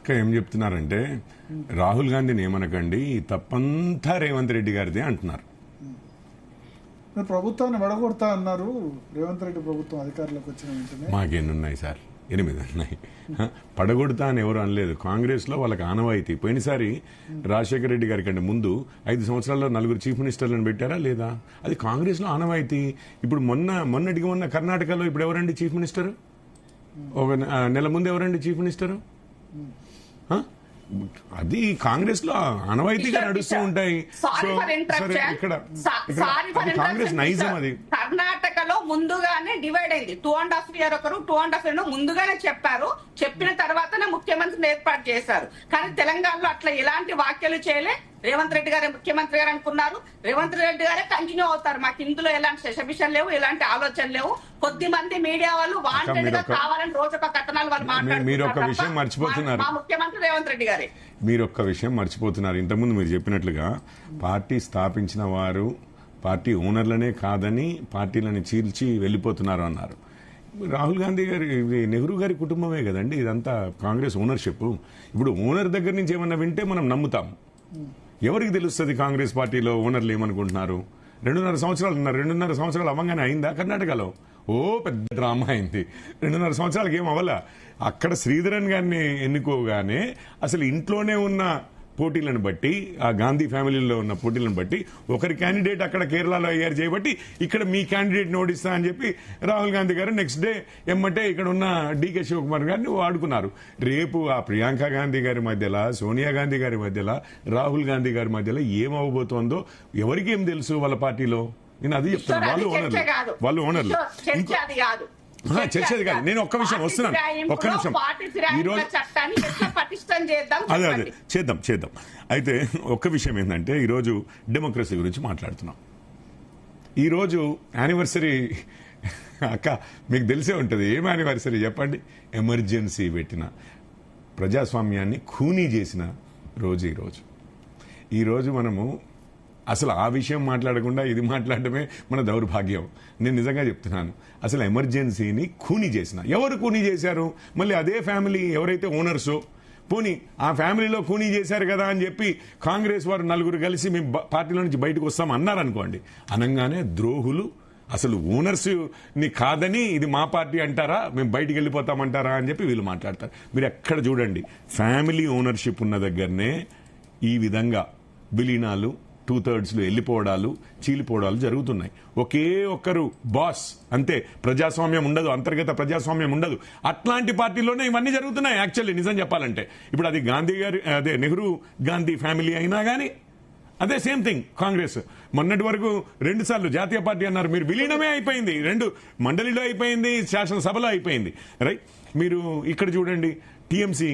అక్క ఏం చెప్తున్నారంటే రాహుల్ గాంధీని ఏమనకండి తప్పంతా రేవంత్ రెడ్డి గారిదే అంటున్నారు. ప్రభుత్వాన్ని వడగొడతా అన్నారు. రేవంత్ రెడ్డి ప్రభుత్వం అధికారంలోకి వచ్చిన వెంటనే మాకెన్నున్నాయి సార్, 8 ఉన్నాయి. పడగొడతా అని ఎవరు అనలేదు. కాంగ్రెస్ లో వాళ్ళకి ఆనవాయితీ. పోయినసారి రాజశేఖర రెడ్డి గారి కంటే ముందు 5 సంవత్సరాల్లో 4 చీఫ్ మినిస్టర్లను పెట్టారా లేదా? అది కాంగ్రెస్ లో ఆనవాయితీ. ఇప్పుడు మొన్నటికి మొన్న కర్ణాటకలో ఇప్పుడు ఎవరండి చీఫ్ మినిస్టర్? ఒక నెల ముందు ఎవరండి చీఫ్ మినిస్టర్? అది కాంగ్రెస్ లో అనవాయితీగా నడుస్తూ ఉంటాయి. ఇక్కడ కాంగ్రెస్ నైజం. అది కర్ణాటకలో ముందుగానే డివైడ్ అయింది. 2.5 years ఒకరు, 2.5 years ముందుగానే చెప్పారు. చెప్పిన తర్వాతనే ముఖ్యమంత్రిని ఏర్పాటు చేశారు. కానీ తెలంగాణలో అట్లా ఎలాంటి వ్యాఖ్యలు చేయలే. రేవంత్ రెడ్డి గారే ముఖ్యమంత్రి గారు అనుకున్నారు. రేవంత్ రెడ్డి గారే కంటిన్యూ అవుతారు. మాకు ఇందులో ఎలాంటి సెషబిషన్ లేవు, ఎలాంటి ఆలోచన లేవు. కొద్ది మంది మీడియా వాళ్ళు వాంటెడ్ గా కావాలని రోజొక కథనాలు వాళ్ళు మాట్లాడుతున్నారు. మా ముఖ్యమంత్రి రేవంత్ రెడ్డి గారే. మీరు ఒక్క విషయం మర్చిపోతున్నారు. ఇంతకుముందు మీరు చెప్పినట్లుగా పార్టీ స్థాపించిన వారు పార్టీ ఓనర్లనే కాదని పార్టీలను చీల్చి వెళ్ళిపోతున్నారు అన్నారు. రాహుల్ గాంధీ గారి, నెహ్రూ గారి కుటుంబమే కదండి ఇదంతా కాంగ్రెస్ ఓనర్షిప్. ఇప్పుడు ఓనర్ దగ్గర నుంచి ఏమన్నా వింటే మనం నమ్ముతాం. ఎవరికి తెలుస్తుంది కాంగ్రెస్ పార్టీలో ఓనర్లు ఏమనుకుంటున్నారు? 2.5 సంవత్సరాలు ఉన్నారు. 2.5 సంవత్సరాలు అవ్వగానే అయిందా కర్ణాటకలో? పెద్ద డ్రామా అయింది. 2.5 సంవత్సరాలకి ఏం అవ్వాలా? అక్కడ శ్రీధరన్ గారిని ఎన్నుకోగానే అసలు ఇంట్లోనే ఉన్న పోటీలను బట్టి, ఆ గాంధీ ఫ్యామిలీలో ఉన్న పోటీలను బట్టి ఒకరి క్యాండిడేట్ అక్కడ కేరళలో అయ్యారు చేయబట్టి ఇక్కడ మీ క్యాండిడేట్ ఓడిస్తా అని చెప్పి రాహుల్ గాంధీ గారు నెక్స్ట్ డే ఎమ్మటే ఇక్కడ ఉన్న డీకే శివకుమార్ గారిని వాడుకున్నారు. రేపు ఆ ప్రియాంక గాంధీ గారి మధ్యలో, సోనియా గాంధీ గారి మధ్యలో, రాహుల్ గాంధీ గారి మధ్యలో ఏమవబోతోందో ఎవరికి ఏం తెలుసు వాళ్ళ పార్టీలో? నేను అది చెప్తాను. వాళ్ళు ఓనర్లు చర్చది కాదు. నేను ఒక్క విషయం వస్తున్నాను, ఒక్క నిమిషం. అదే చేద్దాం. అయితే ఒక్క విషయం ఏంటంటే ఈరోజు డెమోక్రసీ గురించి మాట్లాడుతున్నాం. ఈరోజు యానివర్సరీ అక్క మీకు తెలిసే ఉంటుంది. ఏం యానివర్సరీ చెప్పండి? ఎమర్జెన్సీ పెట్టిన, ప్రజాస్వామ్యాన్ని ఖూనీ చేసిన రోజు ఈరోజు మనము అసలు ఆ విషయం మాట్లాడకుండా ఇది మాట్లాడటమే మన దౌర్భాగ్యం. నేను నిజంగా చెప్తున్నాను. అసలు ఎమర్జెన్సీని ఖూనీ చేసిన, ఎవరు ఖూనీ చేశారు? మళ్ళీ అదే ఫ్యామిలీ ఎవరైతే ఓనర్సో, పోనీ ఆ ఫ్యామిలీలో ఖూనీ చేశారు కదా అని చెప్పి కాంగ్రెస్ వారు 4 కలిసి మేము పార్టీలో నుంచి బయటకు వస్తాం అన్నారనుకోండి. అనగానే ద్రోహులు, అసలు ఓనర్స్ ని కాదని ఇది మా పార్టీ అంటారా, మేము బయటికి వెళ్ళిపోతామంటారా అని చెప్పి వీళ్ళు మాట్లాడతారు. మీరు ఎక్కడ చూడండి, ఫ్యామిలీ ఓనర్షిప్ ఉన్న దగ్గరనే ఈ విధంగా విలీనాలు, 2/3 వెళ్ళిపోవడాలు, చీలిపోవడాలు జరుగుతున్నాయి. ఒకే ఒక్కరు బాస్, అంతే. ప్రజాస్వామ్యం ఉండదు, అంతర్గత ప్రజాస్వామ్యం ఉండదు. అట్లాంటి పార్టీలోనే ఇవన్నీ జరుగుతున్నాయి. యాక్చువల్లీ నిజం చెప్పాలంటే ఇప్పుడు అది గాంధీ గారి, అదే నెహ్రూ గాంధీ ఫ్యామిలీ అయినా కానీ అదే సేమ్ థింగ్. కాంగ్రెస్ మొన్నటి వరకు 2 సార్లు జాతీయ పార్టీ అన్నారు. మీరు విలీనమే అయిపోయింది. 2 మండలిలో అయిపోయింది, శాసనసభలో అయిపోయింది. రైట్. మీరు ఇక్కడ చూడండి, టీఎంసీ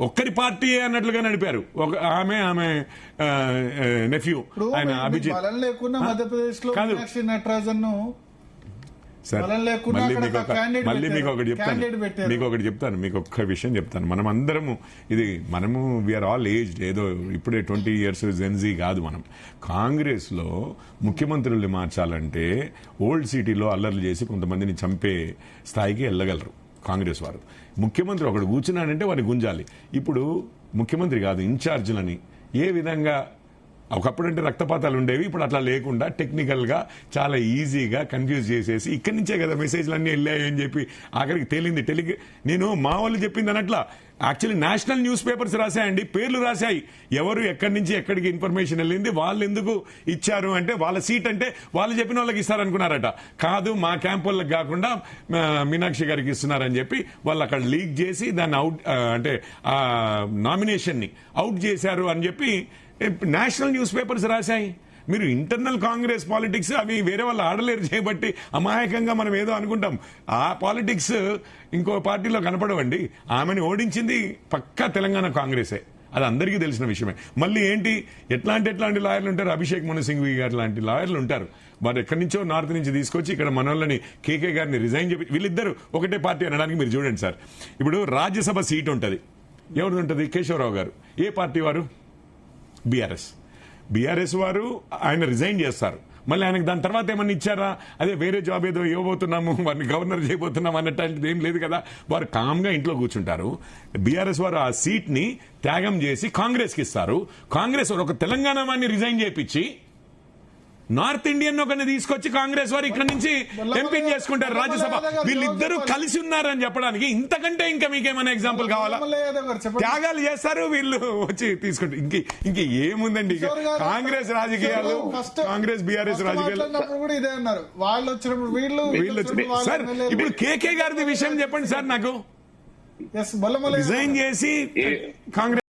ఒక్కరి పార్టీ అన్నట్లుగా నడిపారు. ఆమె నెఫ్యూ ఆయన అభిజిత్. మధ్యప్రదేశ్ లో నటరాజన్ మళ్ళీ మీకు ఒకటి చెప్తాను, మీకు ఒక్క విషయం చెప్తాను. మనము వీఆర్ ఆల్ ఏజ్డ్. ఏదో ఇప్పుడే 20 years జెన్జీ కాదు. మనం కాంగ్రెస్ లో ముఖ్యమంత్రుల్ని మార్చాలంటే ఓల్డ్ సిటీలో అల్లర్లు చేసి కొంతమందిని చంపే స్థాయికి వెళ్ళగలరు కాంగ్రెస్ వారు. ముఖ్యమంత్రి ఒకడు కూర్చున్నాడంటే వారిని గుంజాలి. ఇప్పుడు ముఖ్యమంత్రి కాదు, ఇన్ఛార్జీలని ఏ విధంగా ఒకప్పుడంటే రక్తపాతాలు ఉండేవి, ఇప్పుడు అట్లా లేకుండా టెక్నికల్ గా చాలా ఈజీగా కన్ఫ్యూజ్ చేసేసి ఇక్కడి నుంచే కదా మెసేజ్లు అన్ని వెళ్ళాయి అని చెప్పి ఆఖరికి తేలింది. నేను మా వాళ్ళు చెప్పింది అన్నట్లా యాక్చువల్లీ నేషనల్ న్యూస్ పేపర్స్ రాశాయండి, పేర్లు రాశాయి. ఎవరు ఎక్కడి నుంచి ఎక్కడికి ఇన్ఫర్మేషన్ వెళ్ళింది, వాళ్ళు ఎందుకు ఇచ్చారు అంటే వాళ్ళ సీట్ అంటే వాళ్ళు చెప్పిన వాళ్ళకి ఇస్తారనుకున్నారట. కాదు, మా క్యాంప్ వాళ్ళకి కాకుండా మీనాక్షి గారికి ఇస్తున్నారని చెప్పి వాళ్ళు అక్కడ లీక్ చేసి దాన్ని అవుట్, అంటే ఆ నామినేషన్ ని అవుట్ చేశారు అని చెప్పి నేషనల్ న్యూస్ పేపర్స్ రాశాయి. మీరు ఇంటర్నల్ కాంగ్రెస్ పాలిటిక్స్ అవి వేరే వాళ్ళు ఆడలేరు చేయబట్టి అమాయకంగా మనం ఏదో అనుకుంటాం. ఆ పాలిటిక్స్ ఇంకో పార్టీలో కనపడవండి. ఆమెను ఓడించింది పక్కా తెలంగాణ కాంగ్రెసే, అది అందరికీ తెలిసిన విషయమే. మళ్ళీ ఏంటి, ఎట్లాంటి లాయర్లు ఉంటారు? అభిషేక్ మను సింఘ్వి గారు లాంటి లాయర్లు ఉంటారు. వారు ఎక్కడి నుంచో నార్త్ నుంచి తీసుకొచ్చి ఇక్కడ మనోళ్ళని కేకే గారిని రిజైన్ చెప్పి వీళ్ళిద్దరు ఒకటే పార్టీ అనడానికి మీరు చూడండి సార్. ఇప్పుడు రాజ్యసభ సీట్ ఉంటుంది, ఎవరిది ఉంటుంది? కేశవరావు గారు. ఏ పార్టీ వారు? బీఆర్ఎస్ వారు ఆయన రిజైన్ చేస్తారు. మళ్ళీ ఆయనకు దాని తర్వాత ఏమన్నా ఇచ్చారా? అదే వేరే జాబ్ ఏదో ఇవ్వబోతున్నాము, వారిని గవర్నర్ చేయబోతున్నాం అన్నట్టు ఏం లేదు కదా. వారు కామ్గా ఇంట్లో కూర్చుంటారు. బీఆర్ఎస్ వారు ఆ సీట్ ని త్యాగం చేసి కాంగ్రెస్ కి ఇస్తారు. కాంగ్రెస్ వారు ఒక తెలంగాణ వారిని రిజైన్ చేయించి నార్త్ ఇండియన్ ఒకరిని తీసుకొచ్చి కాంగ్రెస్ వారు ఇక్కడ నుంచి ఎంపీ చేసుకుంటారు రాజ్యసభ. వీళ్ళిద్దరూ కలిసి ఉన్నారని చెప్పడానికి ఇంతకంటే ఇంకా మీకేమైనా ఎగ్జాంపుల్ కావాలా? త్యాగాలు చేస్తారు వీళ్ళు వచ్చి తీసుకుంటారు. ఇంక ఏముందండి? కాంగ్రెస్ రాజకీయాలు, కాంగ్రెస్ బీఆర్ఎస్ రాజకీయాలు కూడా ఇదే అన్నారు. వాళ్ళు వచ్చినప్పుడు వీళ్ళు సార్. ఇప్పుడు కేకే గారిది విషయం చెప్పండి సార్ నాకు. రిజైన్ చేసి కాంగ్రెస్